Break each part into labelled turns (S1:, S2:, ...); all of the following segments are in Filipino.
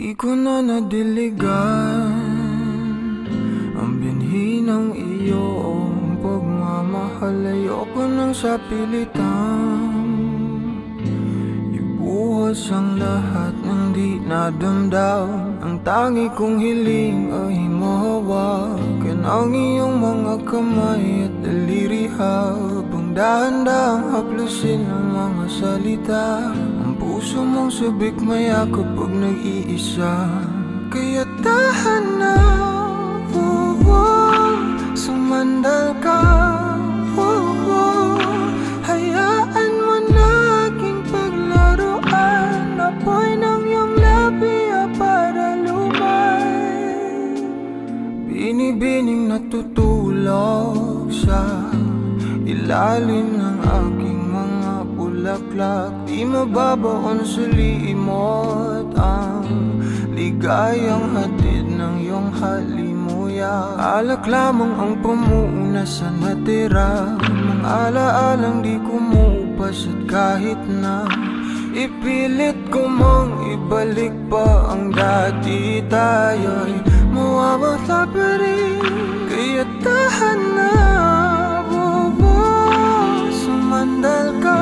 S1: Di ko na nadiligan ang binhi ng iyong pagmamahal. Ayoko nang sa pilitan ibuhos ang lahat ng di nadamdam. Ang tangi kong hiling ay mahawakan ang iyong mga kamay at daliri, habang dahan-dahang haplusin ang mga salita. Ang puso mong sabik maya kapag nag-iisa, kaya tahan na, sumandal ka, hayaan mo na aking paglaruan. Apoy ng iyong labi para lumay, binibining natutulog sa ilalim ng aking mga bulaklak. Di mababaon sa limot ang ligayang hatid ng iyong halimuyak. Alak lamang ang pamuuna sa natira, mga alaalang di kumupas. At kahit na ipilit ko mang ibalik pa ang dati, tayo'y mawawala pa rin. Kaya tahan na, sumandal ka,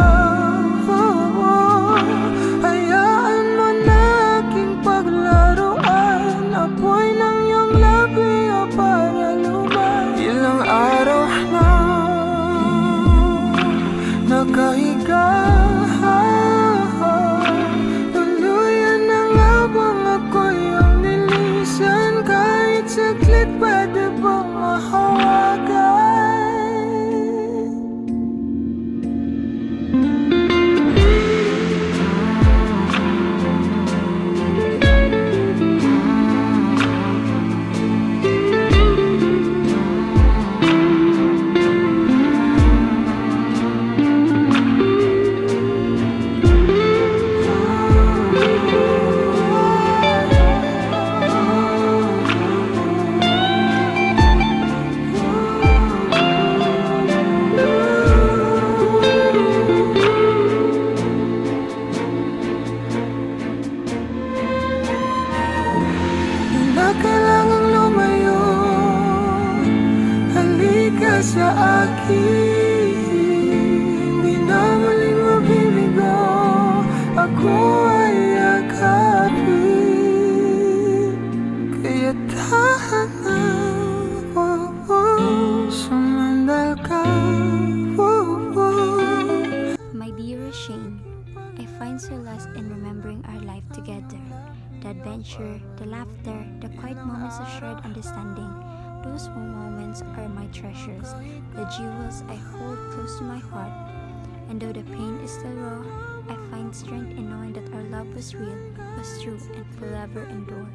S1: hayaan mo na aking paglaruan. Apoy ng iyong labi para lumay. Ilang araw na nakahiga, tuluyan na nga bang ako'y ang nilisan? Kahit saglit pwede bang mahawagan? Kailangang lumayo, halika sa akin. Di na muling mabibigo, ako ay yakapin. Kaya tahan na, sumandal ka.
S2: My dearest Shane, I find solace in remembering our life together. The adventure, the laughter, the quiet moments of shared understanding. Those moments are my treasures, the jewels I hold close to my heart. And though the pain is still raw, I find strength in knowing that our love was real, was true, and will ever endure.